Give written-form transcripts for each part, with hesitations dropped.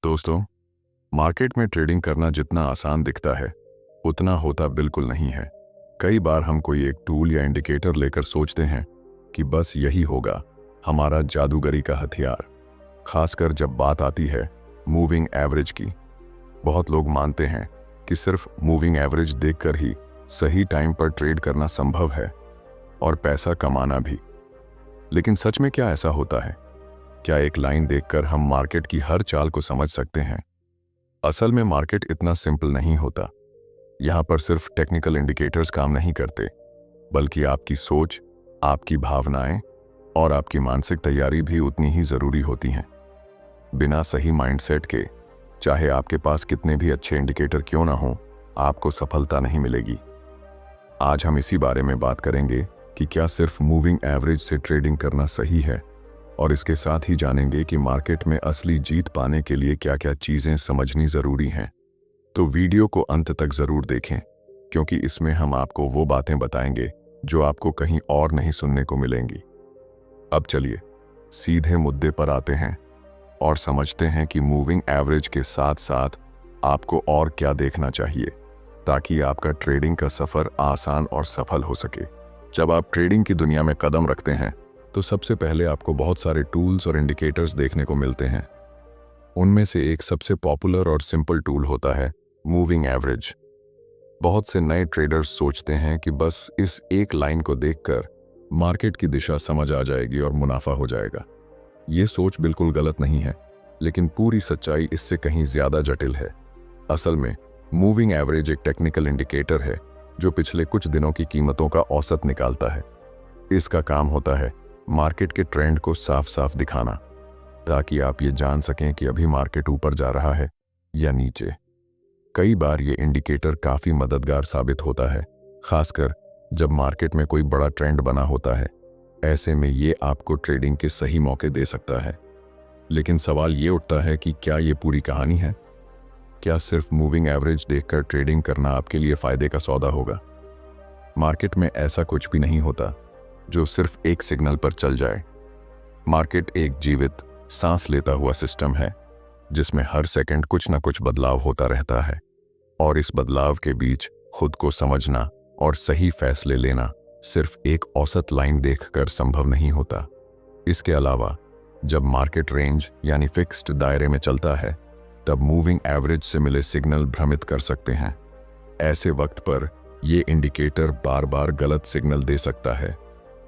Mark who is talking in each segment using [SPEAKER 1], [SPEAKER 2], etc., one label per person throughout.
[SPEAKER 1] दोस्तों, मार्केट में ट्रेडिंग करना जितना आसान दिखता है उतना होता बिल्कुल नहीं है। कई बार हम कोई एक टूल या इंडिकेटर लेकर सोचते हैं कि बस यही होगा हमारा जादूगरी का हथियार। खासकर जब बात आती है मूविंग एवरेज की। बहुत लोग मानते हैं कि सिर्फ मूविंग एवरेज देखकर ही सही टाइम पर ट्रेड करना संभव है और पैसा कमाना भी। लेकिन सच में क्या ऐसा होता है? क्या एक लाइन देखकर हम मार्केट की हर चाल को समझ सकते हैं? असल में मार्केट इतना सिंपल नहीं होता। यहाँ पर सिर्फ टेक्निकल इंडिकेटर्स काम नहीं करते, बल्कि आपकी सोच, आपकी भावनाएं और आपकी मानसिक तैयारी भी उतनी ही जरूरी होती हैं। बिना सही माइंडसेट के, चाहे आपके पास कितने भी अच्छे इंडिकेटर क्यों ना हो, आपको सफलता नहीं मिलेगी। आज हम इसी बारे में बात करेंगे कि क्या सिर्फ मूविंग एवरेज से ट्रेडिंग करना सही है, और इसके साथ ही जानेंगे कि मार्केट में असली जीत पाने के लिए क्या क्या चीजें समझनी जरूरी हैं। तो वीडियो को अंत तक जरूर देखें, क्योंकि इसमें हम आपको वो बातें बताएंगे जो आपको कहीं और नहीं सुनने को मिलेंगी। अब चलिए सीधे मुद्दे पर आते हैं और समझते हैं कि मूविंग एवरेज के साथ साथ आपको और क्या देखना चाहिए ताकि आपका ट्रेडिंग का सफर आसान और सफल हो सके। जब आप ट्रेडिंग की दुनिया में कदम रखते हैं तो सबसे पहले आपको बहुत सारे टूल्स और इंडिकेटर्स देखने को मिलते हैं। उनमें से एक सबसे पॉपुलर और सिंपल टूल होता है मूविंग एवरेज। बहुत से नए ट्रेडर्स सोचते हैं कि बस इस एक लाइन को देखकर मार्केट की दिशा समझ आ जाएगी और मुनाफा हो जाएगा। ये सोच बिल्कुल गलत नहीं है, लेकिन पूरी सच्चाई इससे कहीं ज्यादा जटिल है। असल में मूविंग एवरेज एक टेक्निकल इंडिकेटर है जो पिछले कुछ दिनों की कीमतों का औसत निकालता है। इसका काम होता है मार्केट के ट्रेंड को साफ साफ दिखाना, ताकि आप ये जान सकें कि अभी मार्केट ऊपर जा रहा है या नीचे। कई बार ये इंडिकेटर काफी मददगार साबित होता है, खासकर जब मार्केट में कोई बड़ा ट्रेंड बना होता है। ऐसे में ये आपको ट्रेडिंग के सही मौके दे सकता है। लेकिन सवाल ये उठता है कि क्या ये पूरी कहानी है? क्या सिर्फ मूविंग एवरेज देखकर ट्रेडिंग करना आपके लिए फायदे का सौदा होगा? मार्केट में ऐसा कुछ भी नहीं होता जो सिर्फ एक सिग्नल पर चल जाए। मार्केट एक जीवित, सांस लेता हुआ सिस्टम है जिसमें हर सेकंड कुछ ना कुछ बदलाव होता रहता है, और इस बदलाव के बीच खुद को समझना और सही फैसले लेना सिर्फ एक औसत लाइन देखकर संभव नहीं होता। इसके अलावा जब मार्केट रेंज यानी फिक्स्ड दायरे में चलता है, तब मूविंग एवरेज से मिले सिग्नल भ्रमित कर सकते हैं। ऐसे वक्त पर यह इंडिकेटर बार बार गलत सिग्नल दे सकता है,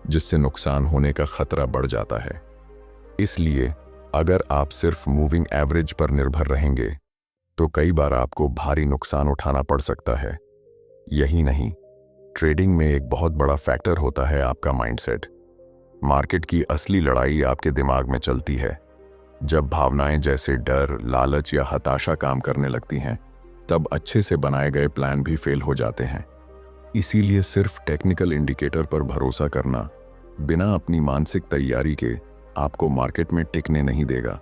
[SPEAKER 1] जिससे नुकसान होने का खतरा बढ़ जाता है। इसलिए अगर आप सिर्फ मूविंग एवरेज पर निर्भर रहेंगे तो कई बार आपको भारी नुकसान उठाना पड़ सकता है। यही नहीं, ट्रेडिंग में एक बहुत बड़ा फैक्टर होता है आपका माइंडसेट। मार्केट की असली लड़ाई आपके दिमाग में चलती है। जब भावनाएं जैसे डर, लालच या हताशा काम करने लगती हैं, तब अच्छे से बनाए गए प्लान भी फेल हो जाते हैं। इसीलिए सिर्फ टेक्निकल इंडिकेटर पर भरोसा करना बिना अपनी मानसिक तैयारी के आपको मार्केट में टिकने नहीं देगा।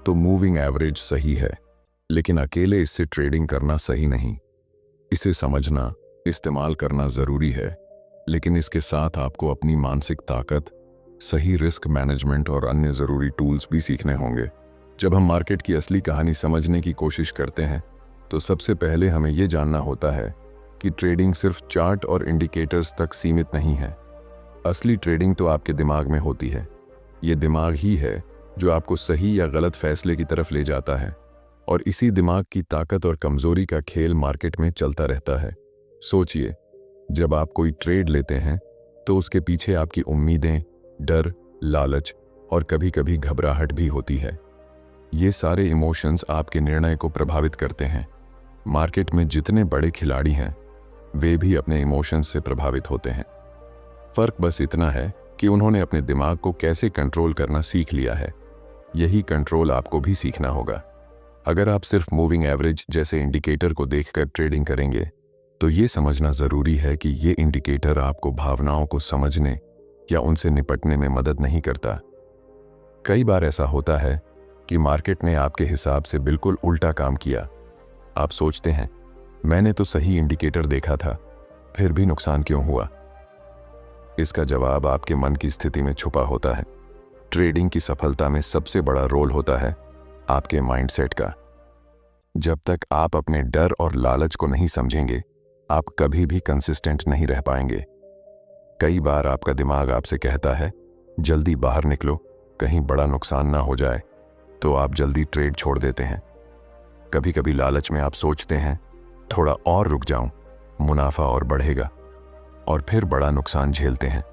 [SPEAKER 1] तो मूविंग एवरेज सही है, लेकिन अकेले इससे ट्रेडिंग करना सही नहीं। इसे समझना, इस्तेमाल करना जरूरी है, लेकिन इसके साथ आपको अपनी मानसिक ताकत, सही रिस्क मैनेजमेंट और अन्य जरूरी टूल्स भी सीखने होंगे। जब हम मार्केट की असली कहानी समझने की कोशिश करते हैं तो सबसे पहले हमें यह जानना होता है कि ट्रेडिंग सिर्फ चार्ट और इंडिकेटर्स तक सीमित नहीं है। असली ट्रेडिंग तो आपके दिमाग में होती है। ये दिमाग ही है जो आपको सही या गलत फैसले की तरफ ले जाता है, और इसी दिमाग की ताकत और कमजोरी का खेल मार्केट में चलता रहता है। सोचिए, जब आप कोई ट्रेड लेते हैं तो उसके पीछे आपकी उम्मीदें, डर, लालच और कभी कभी घबराहट भी होती है। ये सारे इमोशंस आपके निर्णय को प्रभावित करते हैं। मार्केट में जितने बड़े खिलाड़ी हैं वे भी अपने इमोशंस से प्रभावित होते हैं। फर्क बस इतना है कि उन्होंने अपने दिमाग को कैसे कंट्रोल करना सीख लिया है। यही कंट्रोल आपको भी सीखना होगा। अगर आप सिर्फ मूविंग एवरेज जैसे इंडिकेटर को देखकर ट्रेडिंग करेंगे तो ये समझना जरूरी है कि ये इंडिकेटर आपको भावनाओं को समझने या उनसे निपटने में मदद नहीं करता। कई बार ऐसा होता है कि मार्केट ने आपके हिसाब से बिल्कुल उल्टा काम किया। आप सोचते हैं, मैंने तो सही इंडिकेटर देखा था, फिर भी नुकसान क्यों हुआ? इसका जवाब आपके मन की स्थिति में छुपा होता है। ट्रेडिंग की सफलता में सबसे बड़ा रोल होता है आपके माइंडसेट का। जब तक आप अपने डर और लालच को नहीं समझेंगे, आप कभी भी कंसिस्टेंट नहीं रह पाएंगे। कई बार आपका दिमाग आपसे कहता है, जल्दी बाहर निकलो, कहीं बड़ा नुकसान ना हो जाए, तो आप जल्दी ट्रेड छोड़ देते हैं। कभी कभी लालच में आप सोचते हैं, थोड़ा और रुक जाऊं, मुनाफा और बढ़ेगा, और फिर बड़ा नुकसान झेलते हैं।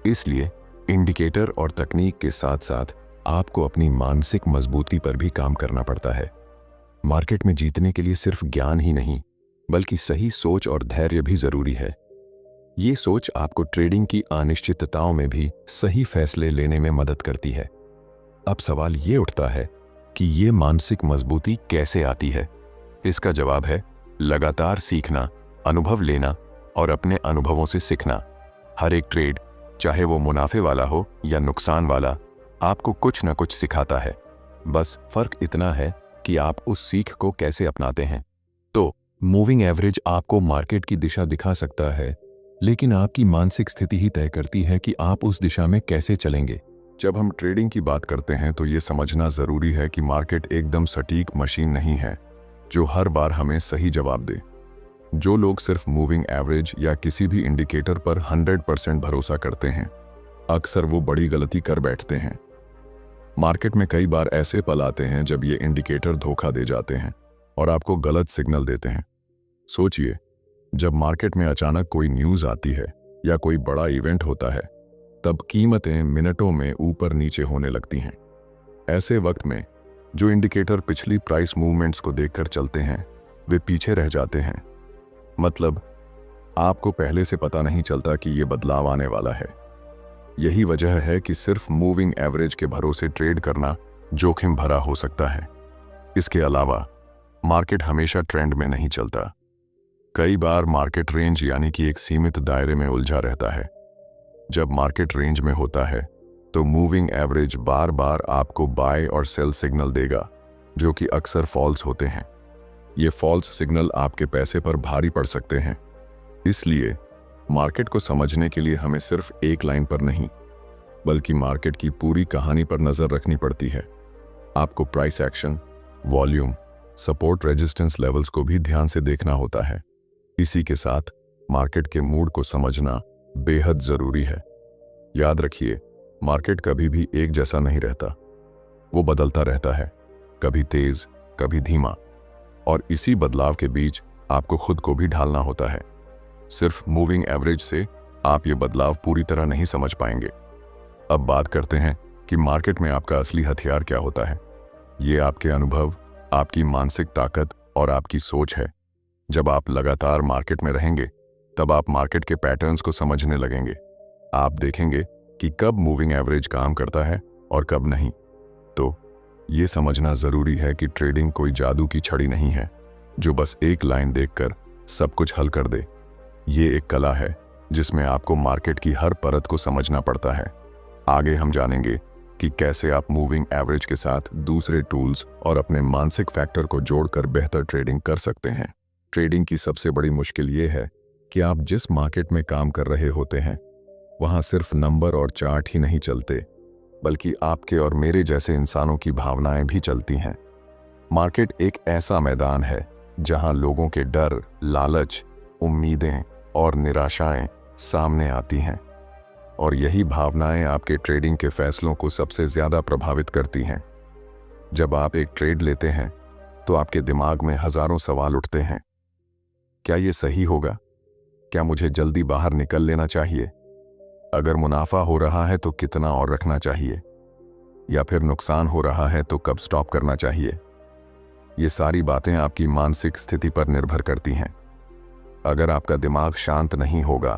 [SPEAKER 1] इसलिए इंडिकेटर और तकनीक के साथ साथ आपको अपनी मानसिक मजबूती पर भी काम करना पड़ता है। मार्केट में जीतने के लिए सिर्फ ज्ञान ही नहीं, बल्कि सही सोच और धैर्य भी जरूरी है। ये सोच आपको ट्रेडिंग की अनिश्चितताओं में भी सही फैसले लेने में मदद करती है। अब सवाल ये उठता है कि ये मानसिक मजबूती कैसे आती है? इसका जवाब है लगातार सीखना, अनुभव लेना और अपने अनुभवों से सीखना। हर एक ट्रेड, चाहे वो मुनाफे वाला हो या नुकसान वाला, आपको कुछ न कुछ सिखाता है। बस फर्क इतना है कि आप उस सीख को कैसे अपनाते हैं। तो मूविंग एवरेज आपको मार्केट की दिशा दिखा सकता है, लेकिन आपकी मानसिक स्थिति ही तय करती है कि आप उस दिशा में कैसे चलेंगे। जब हम ट्रेडिंग की बात करते हैं तो ये समझना जरूरी है कि मार्केट एकदम सटीक मशीन नहीं है जो हर बार हमें सही जवाब दे। जो लोग सिर्फ मूविंग एवरेज या किसी भी इंडिकेटर पर 100% भरोसा करते हैं, अक्सर वो बड़ी गलती कर बैठते हैं। मार्केट में कई बार ऐसे पल आते हैं जब ये इंडिकेटर धोखा दे जाते हैं और आपको गलत सिग्नल देते हैं। सोचिए, जब मार्केट में अचानक कोई न्यूज़ आती है या कोई बड़ा इवेंट होता है, तब कीमतें मिनटों में ऊपर नीचे होने लगती हैं। ऐसे वक्त में जो इंडिकेटर पिछली प्राइस मूवमेंट्स को देखकर चलते हैं, वे पीछे रह जाते हैं। मतलब आपको पहले से पता नहीं चलता कि ये बदलाव आने वाला है। यही वजह है कि सिर्फ मूविंग एवरेज के भरोसे ट्रेड करना जोखिम भरा हो सकता है। इसके अलावा मार्केट हमेशा ट्रेंड में नहीं चलता। कई बार मार्केट रेंज यानी कि एक सीमित दायरे में उलझा रहता है। जब मार्केट रेंज में होता है तो मूविंग एवरेज बार बार आपको बाय और सेल सिग्नल देगा, जो कि अक्सर फॉल्स होते हैं। ये फॉल्स सिग्नल आपके पैसे पर भारी पड़ सकते हैं। इसलिए मार्केट को समझने के लिए हमें सिर्फ एक लाइन पर नहीं, बल्कि मार्केट की पूरी कहानी पर नजर रखनी पड़ती है। आपको price action, volume, support, resistance levels को भी ध्यान से देखना होता है। इसी के साथ मार्केट के मूड को समझना बेहद जरूरी है। याद रखिए, मार्केट कभी भी एक जैसा नहीं रहता। वो बदलता रहता है, कभी तेज, कभी धीमा, और इसी बदलाव के बीच आपको खुद को भी ढालना होता है। सिर्फ मूविंग एवरेज से आप ये बदलाव पूरी तरह नहीं समझ पाएंगे। अब बात करते हैं कि मार्केट में आपका असली हथियार क्या होता है। ये आपके अनुभव, आपकी मानसिक ताकत और आपकी सोच है। जब आप लगातार मार्केट में रहेंगे, तब आप मार्केट के पैटर्न्स को समझने लगेंगे। आप देखेंगे कि कब मूविंग एवरेज काम करता है और कब नहीं। तो ये समझना जरूरी है कि ट्रेडिंग कोई जादू की छड़ी नहीं है जो बस एक लाइन देखकर सब कुछ हल कर दे। ये एक कला है जिसमें आपको मार्केट की हर परत को समझना पड़ता है। आगे हम जानेंगे कि कैसे आप मूविंग एवरेज के साथ दूसरे टूल्स और अपने मानसिक फैक्टर को जोड़कर बेहतर ट्रेडिंग कर सकते हैं। ट्रेडिंग की सबसे बड़ी मुश्किल ये है कि आप जिस मार्केट में काम कर रहे होते हैं, वहां सिर्फ नंबर और चार्ट ही नहीं चलते, बल्कि आपके और मेरे जैसे इंसानों की भावनाएं भी चलती हैं। मार्केट एक ऐसा मैदान है जहां लोगों के डर, लालच, उम्मीदें और निराशाएं सामने आती हैं, और यही भावनाएं आपके ट्रेडिंग के फैसलों को सबसे ज्यादा प्रभावित करती हैं। जब आप एक ट्रेड लेते हैं तो आपके दिमाग में हजारों सवाल उठते हैं। क्या ये सही होगा? क्या मुझे जल्दी बाहर निकल लेना चाहिए? अगर मुनाफा हो रहा है तो कितना और रखना चाहिए? या फिर नुकसान हो रहा है तो कब स्टॉप करना चाहिए? ये सारी बातें आपकी मानसिक स्थिति पर निर्भर करती हैं। अगर आपका दिमाग शांत नहीं होगा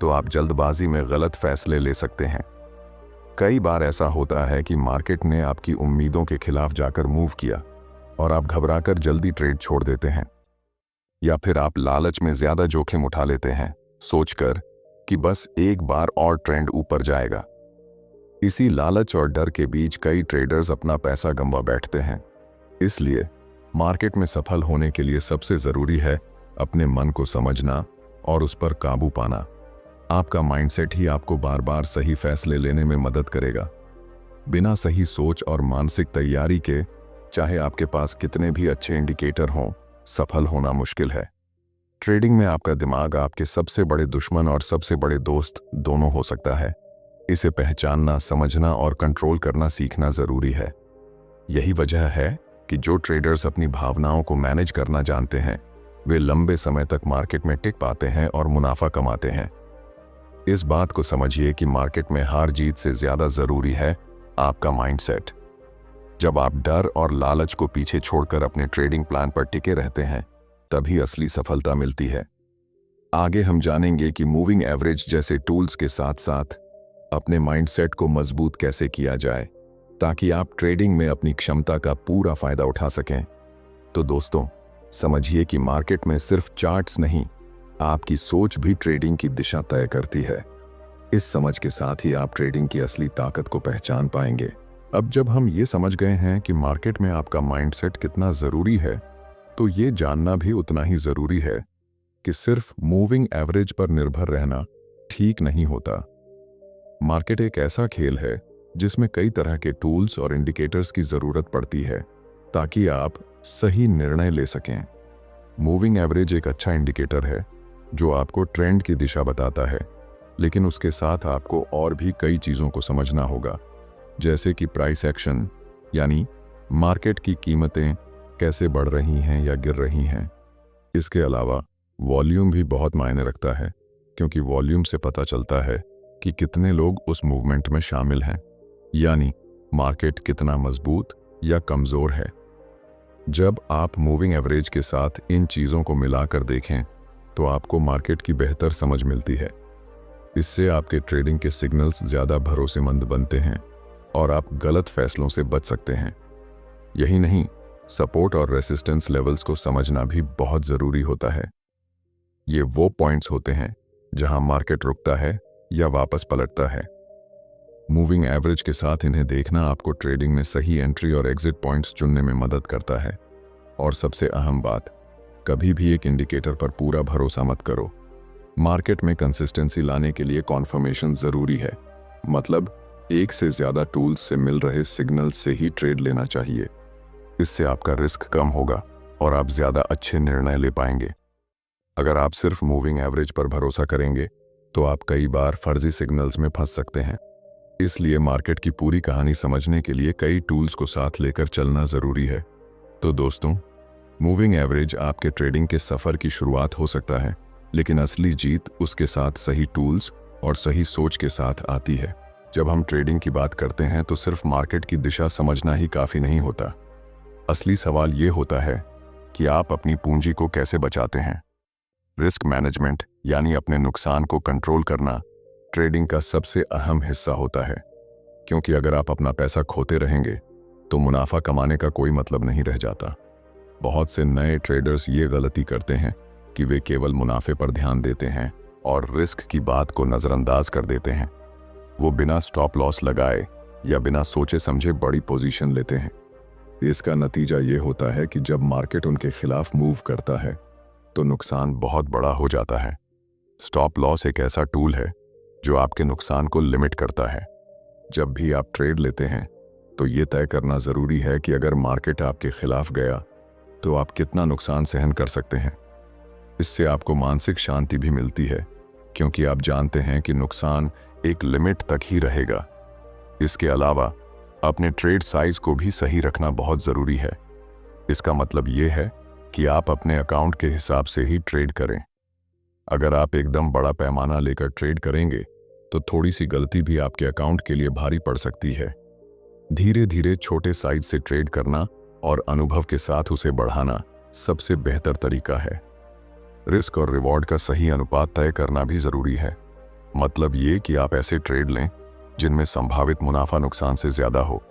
[SPEAKER 1] तो आप जल्दबाजी में गलत फैसले ले सकते हैं। कई बार ऐसा होता है कि मार्केट ने आपकी उम्मीदों के खिलाफ जाकर मूव किया और आप घबराकर जल्दी ट्रेड छोड़ देते हैं। या फिर आप लालच में ज्यादा जोखिम उठा लेते हैं, सोचकर कि बस एक बार और ट्रेंड ऊपर जाएगा। इसी लालच और डर के बीच कई ट्रेडर्स अपना पैसा गंवा बैठते हैं। इसलिए मार्केट में सफल होने के लिए सबसे जरूरी है अपने मन को समझना और उस पर काबू पाना। आपका माइंडसेट ही आपको बार बार सही फैसले लेने में मदद करेगा। बिना सही सोच और मानसिक तैयारी के चाहे आपके पास कितने भी अच्छे इंडिकेटर हों, सफल होना मुश्किल है। ट्रेडिंग में आपका दिमाग आपके सबसे बड़े दुश्मन और सबसे बड़े दोस्त दोनों हो सकता है। इसे पहचानना, समझना और कंट्रोल करना सीखना जरूरी है। यही वजह है कि जो ट्रेडर्स अपनी भावनाओं को मैनेज करना जानते हैं, वे लंबे समय तक मार्केट में टिक पाते हैं और मुनाफा कमाते हैं। इस बात को समझिए कि मार्केट में हार जीत से ज्यादा जरूरी है आपका माइंडसेट। जब आप डर और लालच को पीछे छोड़कर अपने ट्रेडिंग प्लान पर टिके रहते हैं, तभी असली सफलता मिलती है। आगे हम जानेंगे कि मूविंग एवरेज जैसे टूल्स के साथ साथ अपने माइंडसेट को मजबूत कैसे किया जाए, ताकि आप ट्रेडिंग में अपनी क्षमता का पूरा फायदा उठा सकें। तो दोस्तों, समझिए कि मार्केट में सिर्फ चार्ट्स नहीं, आपकी सोच भी ट्रेडिंग की दिशा तय करती है। इस समझ के साथ ही आप ट्रेडिंग की असली ताकत को पहचान पाएंगे। अब जब हम ये समझ गए हैं कि मार्केट में आपका माइंडसेट कितना जरूरी है, तो ये जानना भी उतना ही जरूरी है कि सिर्फ मूविंग एवरेज पर निर्भर रहना ठीक नहीं होता। मार्केट एक ऐसा खेल है जिसमें कई तरह के टूल्स और इंडिकेटर्स की जरूरत पड़ती है ताकि आप सही निर्णय ले सकें। मूविंग एवरेज एक अच्छा इंडिकेटर है जो आपको ट्रेंड की दिशा बताता है, लेकिन उसके साथ आपको और भी कई चीज़ों को समझना होगा, जैसे कि प्राइस एक्शन, यानी मार्केट की कीमतें कैसे बढ़ रही हैं या गिर रही हैं। इसके अलावा वॉल्यूम भी बहुत मायने रखता है, क्योंकि वॉल्यूम से पता चलता है कि कितने लोग उस मूवमेंट में शामिल हैं, यानी मार्केट कितना मजबूत या कमज़ोर है। जब आप मूविंग एवरेज के साथ इन चीज़ों को मिलाकर देखें, तो आपको मार्केट की बेहतर समझ मिलती है। इससे आपके ट्रेडिंग के सिग्नल्स ज़्यादा भरोसेमंद बनते हैं और आप गलत फैसलों से बच सकते हैं। यही नहीं, सपोर्ट और रेसिस्टेंस लेवल्स को समझना भी बहुत ज़रूरी होता है। ये वो पॉइंट्स होते हैं जहां मार्केट रुकता है या वापस पलटता है। मूविंग एवरेज के साथ इन्हें देखना आपको ट्रेडिंग में सही एंट्री और एग्जिट पॉइंट्स चुनने में मदद करता है। और सबसे अहम बात, कभी भी एक इंडिकेटर पर पूरा भरोसा मत करो। मार्केट में कंसिस्टेंसी लाने के लिए कॉन्फर्मेशन जरूरी है, मतलब एक से ज्यादा टूल्स से मिल रहे सिग्नल से ही ट्रेड लेना चाहिए। इससे आपका रिस्क कम होगा और आप ज्यादा अच्छे निर्णय ले पाएंगे। अगर आप सिर्फ मूविंग एवरेज पर भरोसा करेंगे तो आप कई बार फर्जी सिग्नल्स में फंस सकते हैं। इसलिए मार्केट की पूरी कहानी समझने के लिए कई टूल्स को साथ लेकर चलना जरूरी है। तो दोस्तों, मूविंग एवरेज आपके ट्रेडिंग के सफर की शुरुआत हो सकता है, लेकिन असली जीत उसके साथ सही टूल्स और सही सोच के साथ आती है। जब हम ट्रेडिंग की बात करते हैं तो सिर्फ मार्केट की दिशा समझना ही काफी नहीं होता। असली सवाल ये होता है कि आप अपनी पूंजी को कैसे बचाते हैं। रिस्क मैनेजमेंट, यानी अपने नुकसान को कंट्रोल करना, ट्रेडिंग का सबसे अहम हिस्सा होता है, क्योंकि अगर आप अपना पैसा खोते रहेंगे तो मुनाफा कमाने का कोई मतलब नहीं रह जाता। बहुत से नए ट्रेडर्स ये गलती करते हैं कि वे केवल मुनाफे पर ध्यान देते हैं और रिस्क की बात को नज़रअंदाज कर देते हैं। वो बिना स्टॉप लॉस लगाए या बिना सोचे समझे बड़ी पोजीशन लेते हैं। इसका नतीजा ये होता है कि जब मार्केट उनके खिलाफ मूव करता है तो नुकसान बहुत बड़ा हो जाता है। स्टॉप लॉस एक ऐसा टूल है जो आपके नुकसान को लिमिट करता है। जब भी आप ट्रेड लेते हैं तो ये तय करना ज़रूरी है कि अगर मार्केट आपके खिलाफ गया तो आप कितना नुकसान सहन कर सकते हैं। इससे आपको मानसिक शांति भी मिलती है, क्योंकि आप जानते हैं कि नुकसान एक लिमिट तक ही रहेगा। इसके अलावा अपने ट्रेड साइज को भी सही रखना बहुत ज़रूरी है। इसका मतलब ये है कि आप अपने अकाउंट के हिसाब से ही ट्रेड करें। अगर आप एकदम बड़ा पैमाना लेकर ट्रेड करेंगे तो थोड़ी सी गलती भी आपके अकाउंट के लिए भारी पड़ सकती है। धीरे धीरे छोटे साइज से ट्रेड करना और अनुभव के साथ उसे बढ़ाना सबसे बेहतर तरीका है। रिस्क और रिवॉर्ड का सही अनुपात तय करना भी जरूरी है। मतलब ये कि आप ऐसे ट्रेड लें जिनमें संभावित मुनाफा नुकसान से ज्यादा हो।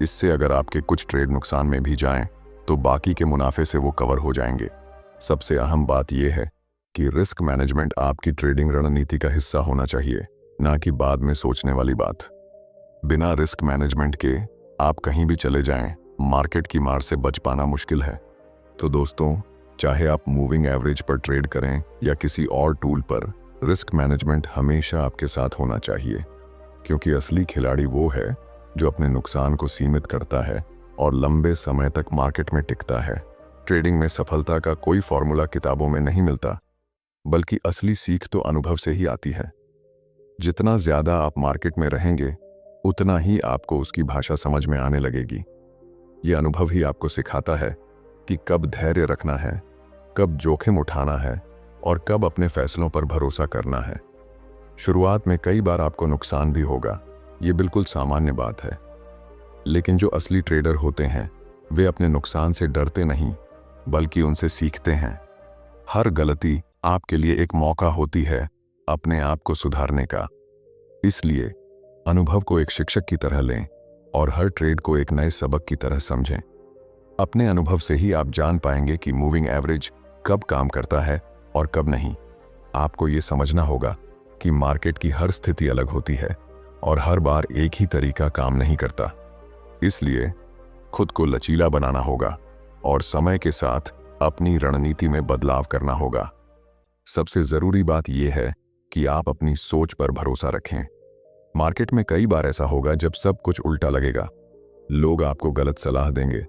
[SPEAKER 1] इससे अगर आपके कुछ ट्रेड नुकसान में भी जाएं तो बाकी के मुनाफे से वो कवर हो जाएंगे। सबसे अहम बात यह है कि रिस्क मैनेजमेंट आपकी ट्रेडिंग रणनीति का हिस्सा होना चाहिए, ना कि बाद में सोचने वाली बात। बिना रिस्क मैनेजमेंट के आप कहीं भी चले जाएं, मार्केट की मार से बच पाना मुश्किल है। तो दोस्तों, चाहे आप मूविंग एवरेज पर ट्रेड करें या किसी और टूल पर, रिस्क मैनेजमेंट हमेशा आपके साथ होना चाहिए, क्योंकि असली खिलाड़ी वो है जो अपने नुकसान को सीमित करता है और लंबे समय तक मार्केट में टिकता है। ट्रेडिंग में सफलता का कोई फॉर्मूला किताबों में नहीं मिलता, बल्कि असली सीख तो अनुभव से ही आती है। जितना ज्यादा आप मार्केट में रहेंगे, उतना ही आपको उसकी भाषा समझ में आने लगेगी। ये अनुभव ही आपको सिखाता है कि कब धैर्य रखना है, कब जोखिम उठाना है और कब अपने फैसलों पर भरोसा करना है। शुरुआत में कई बार आपको नुकसान भी होगा, ये बिल्कुल सामान्य बात है। लेकिन जो असली ट्रेडर होते हैं, वे अपने नुकसान से डरते नहीं, बल्कि उनसे सीखते हैं। हर गलती आपके लिए एक मौका होती है अपने आप को सुधारने का। इसलिए अनुभव को एक शिक्षक की तरह लें और हर ट्रेड को एक नए सबक की तरह समझें। अपने अनुभव से ही आप जान पाएंगे कि मूविंग एवरेज कब काम करता है और कब नहीं। आपको ये समझना होगा कि मार्केट की हर स्थिति अलग होती है और हर बार एक ही तरीका काम नहीं करता। इसलिए खुद को लचीला बनाना होगा और समय के साथ अपनी रणनीति में बदलाव करना होगा। सबसे जरूरी बात यह है कि आप अपनी सोच पर भरोसा रखें। मार्केट में कई बार ऐसा होगा जब सब कुछ उल्टा लगेगा। लोग आपको गलत सलाह देंगे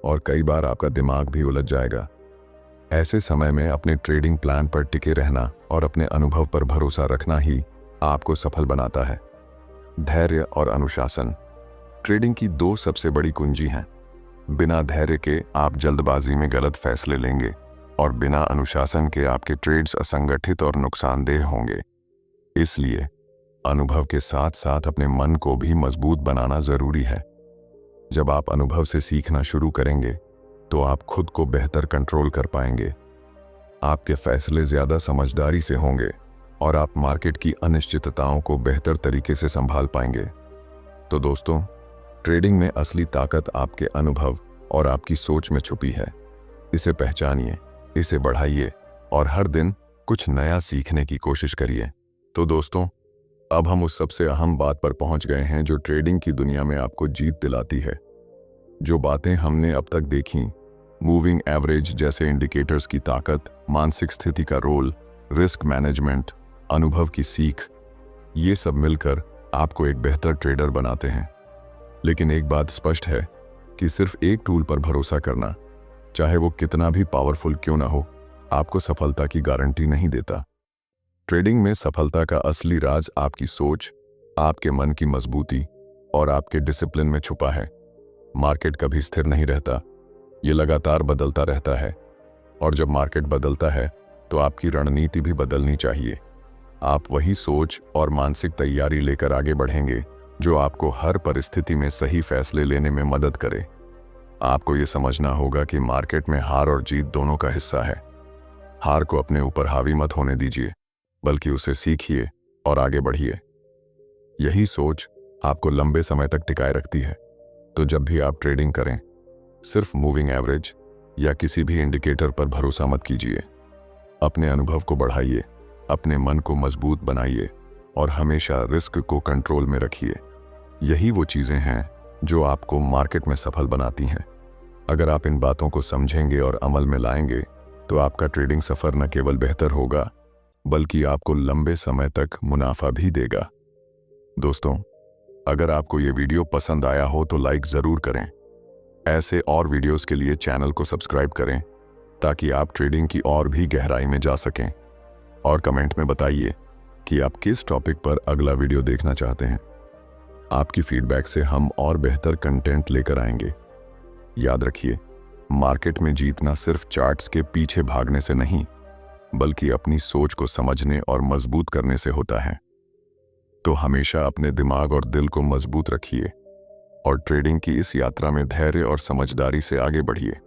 [SPEAKER 1] और कई बार आपका दिमाग भी उलझ जाएगा। ऐसे समय में अपने ट्रेडिंग प्लान पर टिके रहना और अपने अनुभव पर भरोसा रखना ही आपको सफल बनाता है। धैर्य और अनुशासन ट्रेडिंग की दो सबसे बड़ी कुंजी हैं। बिना धैर्य के आप जल्दबाजी में गलत फैसले लेंगे और बिना अनुशासन के आपके ट्रेड्स असंगठित और नुकसानदेह होंगे। इसलिए अनुभव के साथ साथ अपने मन को भी मजबूत बनाना जरूरी है। जब आप अनुभव से सीखना शुरू करेंगे, तो आप खुद को बेहतर कंट्रोल कर पाएंगे। आपके फैसले ज्यादा समझदारी से होंगे और आप मार्केट की अनिश्चितताओं को बेहतर तरीके से संभाल पाएंगे। तो दोस्तों, ट्रेडिंग में असली ताकत आपके अनुभव और आपकी सोच में छुपी है। इसे पहचानिए, इसे बढ़ाइए और हर दिन कुछ नया सीखने की कोशिश करिए। तो दोस्तों, अब हम उस सबसे अहम बात पर पहुंच गए हैं जो ट्रेडिंग की दुनिया में आपको जीत दिलाती है। जो बातें हमने अब तक देखी, मूविंग एवरेज जैसे इंडिकेटर्स की ताकत, मानसिक स्थिति का रोल, रिस्क मैनेजमेंट, अनुभव की सीख, ये सब मिलकर आपको एक बेहतर ट्रेडर बनाते हैं। लेकिन एक बात स्पष्ट है कि सिर्फ एक टूल पर भरोसा करना, चाहे वो कितना भी पावरफुल क्यों ना हो, आपको सफलता की गारंटी नहीं देता। ट्रेडिंग में सफलता का असली राज आपकी सोच, आपके मन की मजबूती और आपके डिसिप्लिन में छुपा है। मार्केट कभी स्थिर नहीं रहता, ये लगातार बदलता रहता है। और जब मार्केट बदलता है, तो आपकी रणनीति भी बदलनी चाहिए। आप वही सोच और मानसिक तैयारी लेकर आगे बढ़ेंगे जो आपको हर परिस्थिति में सही फैसले लेने में मदद करे। आपको ये समझना होगा कि मार्केट में हार और जीत दोनों का हिस्सा है। हार को अपने ऊपर हावी मत होने दीजिए, बल्कि उसे सीखिए और आगे बढ़िए। यही सोच आपको लंबे समय तक टिकाए रखती है। तो जब भी आप ट्रेडिंग करें, सिर्फ मूविंग एवरेज या किसी भी इंडिकेटर पर भरोसा मत कीजिए। अपने अनुभव को बढ़ाइए, अपने मन को मजबूत बनाइए और हमेशा रिस्क को कंट्रोल में रखिए। यही वो चीजें हैं जो आपको मार्केट में सफल बनाती हैं। अगर आप इन बातों को समझेंगे और अमल में लाएंगे, तो आपका ट्रेडिंग सफर न केवल बेहतर होगा, बल्कि आपको लंबे समय तक मुनाफा भी देगा। दोस्तों, अगर आपको ये वीडियो पसंद आया हो तो लाइक जरूर करें। ऐसे और वीडियोस के लिए चैनल को सब्सक्राइब करें ताकि आप ट्रेडिंग की और भी गहराई में जा सकें। और कमेंट में बताइए कि आप किस टॉपिक पर अगला वीडियो देखना चाहते हैं। आपकी फीडबैक से हम और बेहतर कंटेंट लेकर आएंगे। याद रखिए, मार्केट में जीतना सिर्फ चार्ट्स के पीछे भागने से नहीं, बल्कि अपनी सोच को समझने और मजबूत करने से होता है। तो हमेशा अपने दिमाग और दिल को मजबूत रखिए और ट्रेडिंग की इस यात्रा में धैर्य और समझदारी से आगे बढ़िए।